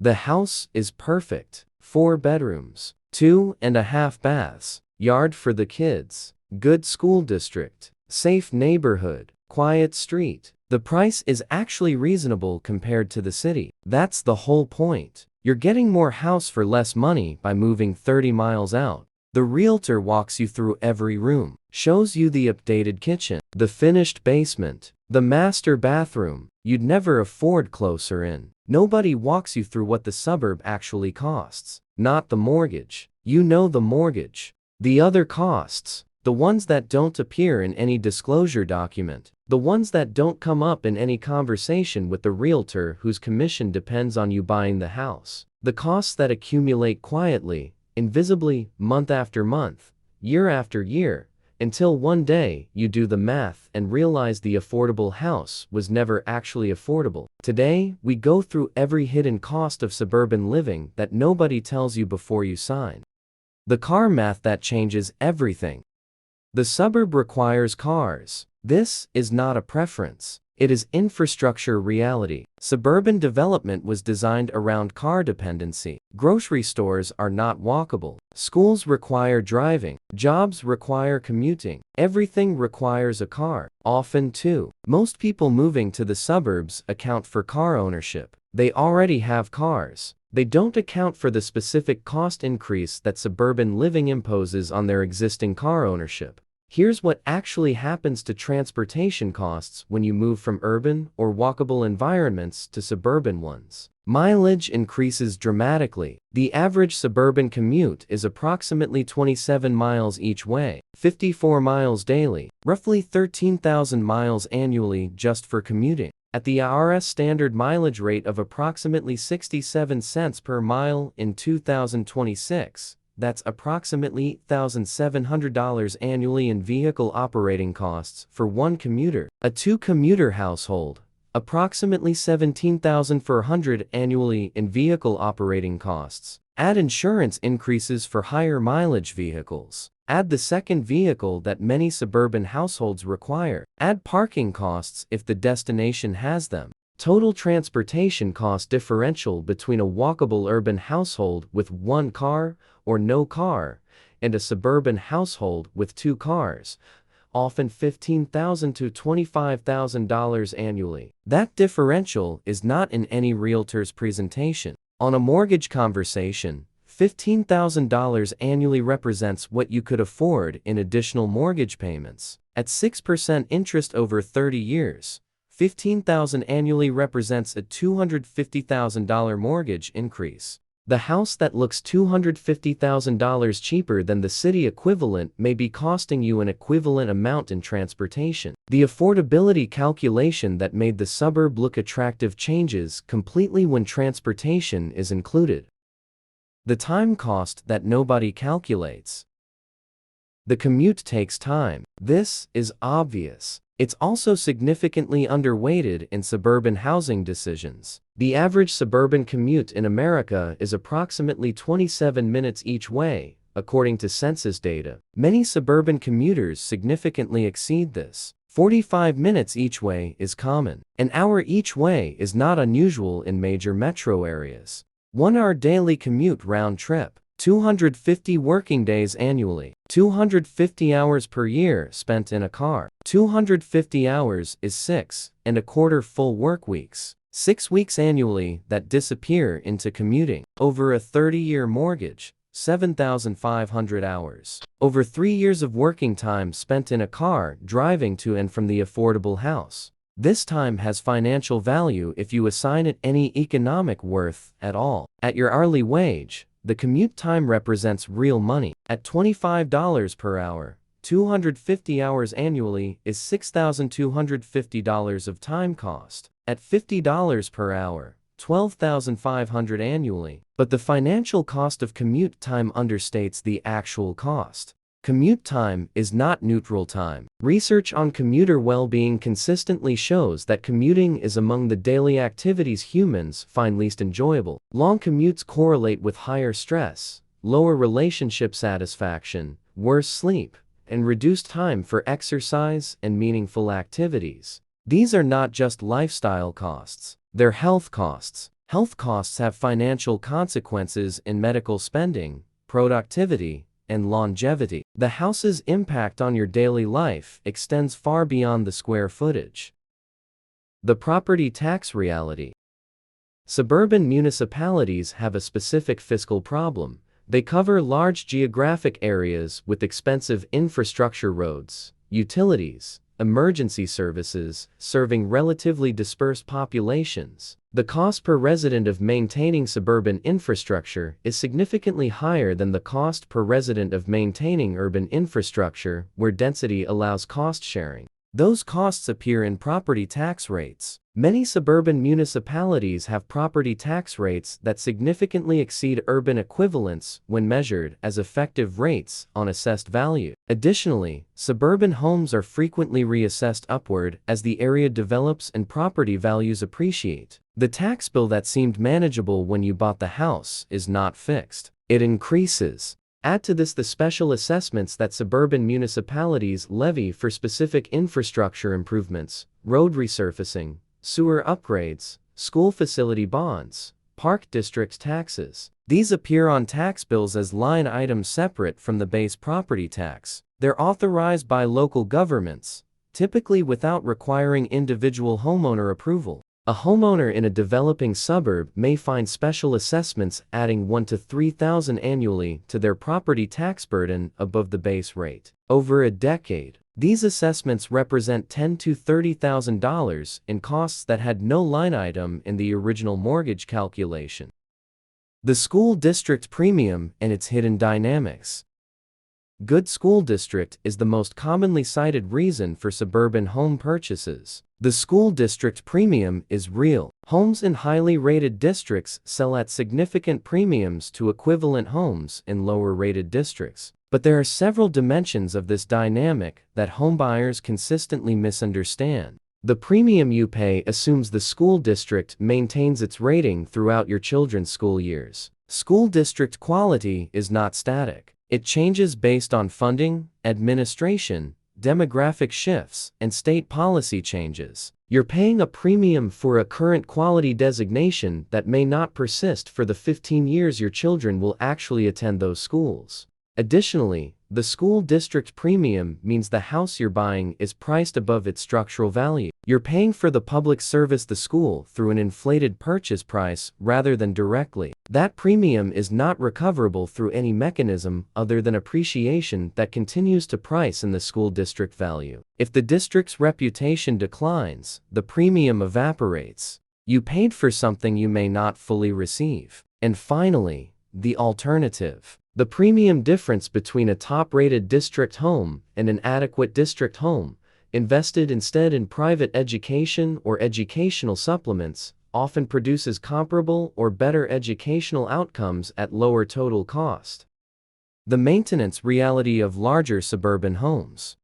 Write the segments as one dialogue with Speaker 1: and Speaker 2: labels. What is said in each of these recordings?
Speaker 1: The house is perfect. 4 bedrooms, 2.5 baths, yard for the kids, good school district, safe neighborhood, quiet street. The price is actually reasonable compared to the city. That's the whole point. You're getting more house for less money by moving 30 miles out. The realtor walks you through every room, shows you the updated kitchen, the finished basement, the master bathroom. You'd never afford closer in. Nobody walks you through what the suburb actually costs, not the mortgage. You know the mortgage. The other costs, the ones that don't appear in any disclosure document, the ones that don't come up in any conversation with the realtor whose commission depends on you buying the house, the costs that accumulate quietly, invisibly, month after month, year after year, until one day you do the math and realize the affordable house was never actually affordable. Today, we go through every hidden cost of suburban living that nobody tells you before you sign. The car math that changes everything. The suburb requires cars. This is not a preference. It is infrastructure reality. Suburban development was designed around car dependency. Grocery stores are not walkable. Schools require driving. Jobs require commuting. Everything requires a car, often two. Most people moving to the suburbs account for car ownership. They already have cars. They don't account for the specific cost increase that suburban living imposes on their existing car ownership. Here's what actually happens to transportation costs when you move from urban or walkable environments to suburban ones. Mileage increases dramatically. The average suburban commute is approximately 27 miles each way, 54 miles daily, roughly 13,000 miles annually just for commuting. At the IRS standard mileage rate of approximately 67 cents per mile in 2026, that's approximately $1,700 annually in vehicle operating costs for one commuter. A two-commuter household, approximately $17,400 annually in vehicle operating costs. Add insurance increases for higher mileage vehicles. Add the second vehicle that many suburban households require. Add parking costs if the destination has them. Total transportation cost differential between a walkable urban household with one car or no car and a suburban household with two cars, often $15,000 to $25,000 annually. That differential is not in any realtor's presentation. On a mortgage conversation, $15,000 annually represents what you could afford in additional mortgage payments. At 6% interest over 30 years, $15,000 annually represents a $250,000 mortgage increase. The house that looks $250,000 cheaper than the city equivalent may be costing you an equivalent amount in transportation. The affordability calculation that made the suburb look attractive changes completely when transportation is included. The time cost that nobody calculates. The commute takes time. This is obvious. It's also significantly underweighted in suburban housing decisions. The average suburban commute in America is approximately 27 minutes each way, according to census data. Many suburban commuters significantly exceed this. 45 minutes each way is common. An hour each way is not unusual in major metro areas. 1 hour daily commute round trip. 250 working days annually. 250 hours per year spent in a car. 250 hours is 6.25 full work weeks. 6 weeks annually that disappear into commuting. Over a 30-year mortgage, 7,500 hours. Over 3 years of working time spent in a car driving to and from the affordable house. This time has financial value if you assign it any economic worth at all. At your hourly wage, the commute time represents real money. At $25 per hour, 250 hours annually is $6,250 of time cost. At $50 per hour, $12,500 annually. But the financial cost of commute time understates the actual cost. Commute time is not neutral time. Research on commuter well-being consistently shows that commuting is among the daily activities humans find least enjoyable. Long commutes correlate with higher stress, lower relationship satisfaction, worse sleep, and reduced time for exercise and meaningful activities. These are not just lifestyle costs, they're health costs. Health costs have financial consequences in medical spending, productivity, and longevity. The house's impact on your daily life extends far beyond the square footage. The property tax reality. Suburban municipalities have a specific fiscal problem. They cover large geographic areas with expensive infrastructure, roads, utilities, emergency services, serving relatively dispersed populations. The cost per resident of maintaining suburban infrastructure is significantly higher than the cost per resident of maintaining urban infrastructure, where density allows cost sharing. Those costs appear in property tax rates. Many suburban municipalities have property tax rates that significantly exceed urban equivalents when measured as effective rates on assessed value. Additionally, suburban homes are frequently reassessed upward as the area develops and property values appreciate. The tax bill that seemed manageable when you bought the house is not fixed. It increases. Add to this the special assessments that suburban municipalities levy for specific infrastructure improvements, road resurfacing, sewer upgrades, school facility bonds, park district taxes. These appear on tax bills as line items separate from the base property tax. They're authorized by local governments, typically without requiring individual homeowner approval. A homeowner in a developing suburb may find special assessments adding $1,000 to $3,000 annually to their property tax burden above the base rate. Over a decade, these assessments represent $10,000 to $30,000 in costs that had no line item in the original mortgage calculation. The school district premium and its hidden dynamics. Good school district is the most commonly cited reason for suburban home purchases. The school district premium is real. Homes in highly rated districts sell at significant premiums to equivalent homes in lower rated districts. But there are several dimensions of this dynamic that homebuyers consistently misunderstand. The premium you pay assumes the school district maintains its rating throughout your children's school years. School district quality is not static. It changes based on funding, administration, demographic shifts, and state policy changes. You're paying a premium for a current quality designation that may not persist for the 15 years your children will actually attend those schools. Additionally, the school district premium means the house you're buying is priced above its structural value. You're paying for the public service, the school, through an inflated purchase price rather than directly. That premium is not recoverable through any mechanism other than appreciation that continues to price in the school district value. If the district's reputation declines, the premium evaporates. You paid for something you may not fully receive. And finally, the alternative. The premium difference between a top-rated district home and an adequate district home, invested instead in private education or educational supplements, often produces comparable or better educational outcomes at lower total cost. The maintenance reality of larger suburban homes.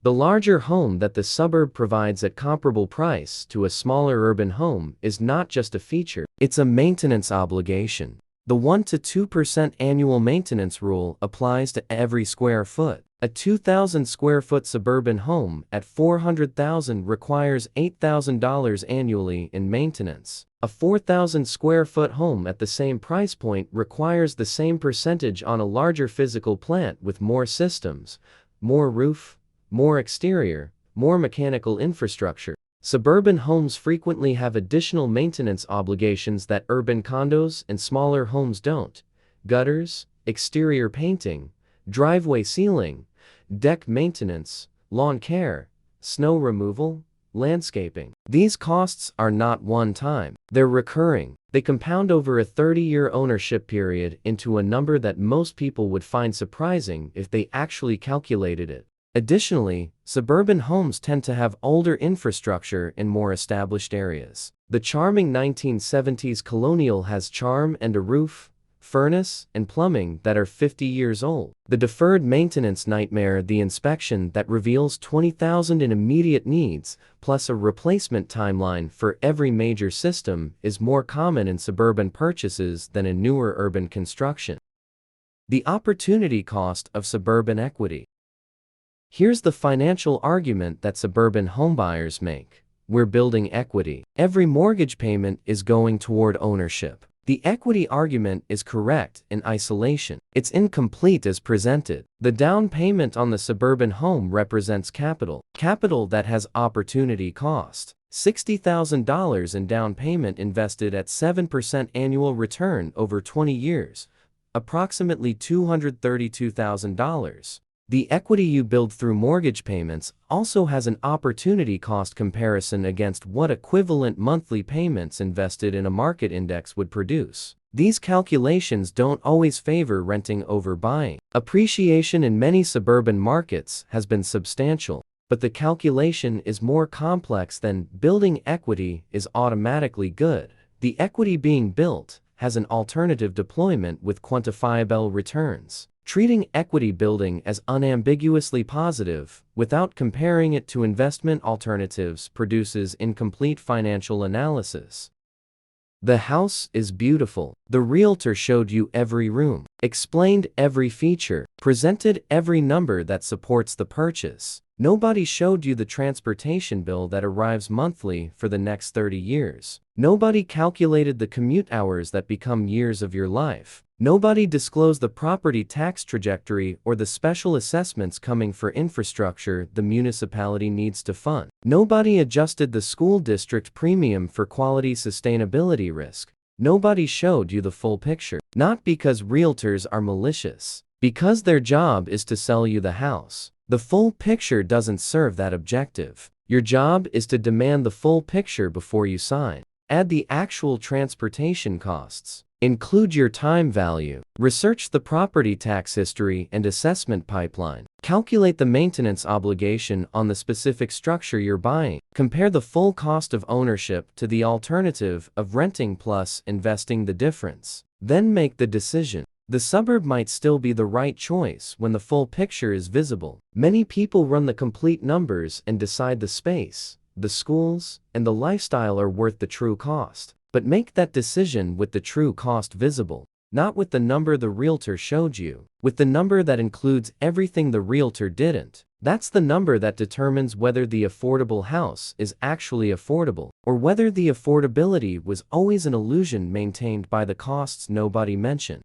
Speaker 1: The larger home that the suburb provides at comparable price to a smaller urban home is not just a feature, it's a maintenance obligation. The 1% to 2% annual maintenance rule applies to every square foot. A 2,000 square foot suburban home at $400,000 requires $8,000 annually in maintenance. A 4,000 square foot home at the same price point requires the same percentage on a larger physical plant with more systems, more roof, more exterior, more mechanical infrastructure. Suburban homes frequently have additional maintenance obligations that urban condos and smaller homes don't. Gutters, exterior painting, driveway sealing, deck maintenance, lawn care, snow removal, landscaping. These costs are not one-time. They're recurring. They compound over a 30-year ownership period into a number that most people would find surprising if they actually calculated it. Additionally, suburban homes tend to have older infrastructure in more established areas. The charming 1970s colonial has charm and a roof, furnace, and plumbing that are 50 years old. The deferred maintenance nightmare, the inspection that reveals $20,000 in immediate needs, plus a replacement timeline for every major system, is more common in suburban purchases than in newer urban construction. The opportunity cost of suburban equity. Here's the financial argument that suburban homebuyers make. we're building equity. Every mortgage payment is going toward ownership. The equity argument is correct in isolation. It's incomplete as presented. The down payment on the suburban home represents capital. Capital that has opportunity cost. $60,000 in down payment invested at 7% annual return over 20 years. Approximately $232,000. The equity you build through mortgage payments also has an opportunity cost comparison against what equivalent monthly payments invested in a market index would produce. These calculations don't always favor renting over buying. Appreciation in many suburban markets has been substantial, but the calculation is more complex than building equity is automatically good. The equity being built has an alternative deployment with quantifiable returns. Treating equity building as unambiguously positive, without comparing it to investment alternatives, produces incomplete financial analysis. The house is beautiful. The realtor showed you every room, explained every feature, presented every number that supports the purchase. Nobody showed you the transportation bill that arrives monthly for the next 30 years. Nobody calculated the commute hours that become years of your life. Nobody disclosed the property tax trajectory or the special assessments coming for infrastructure the municipality needs to fund. Nobody adjusted the school district premium for quality sustainability risk. Nobody showed you the full picture. Not because realtors are malicious, because their job is to sell you the house. The full picture doesn't serve that objective. Your job is to demand the full picture before you sign. Add the actual transportation costs. Include your time value. Research the property tax history and assessment pipeline. Calculate the maintenance obligation on the specific structure you're buying. Compare the full cost of ownership to the alternative of renting plus investing the difference. Then make the decision. The suburb might still be the right choice when the full picture is visible. Many people run the complete numbers and decide the space, the schools, and the lifestyle are worth the true cost. But make that decision with the true cost visible, not with the number the realtor showed you, with the number that includes everything the realtor didn't. That's the number that determines whether the affordable house is actually affordable, or whether the affordability was always an illusion maintained by the costs nobody mentioned.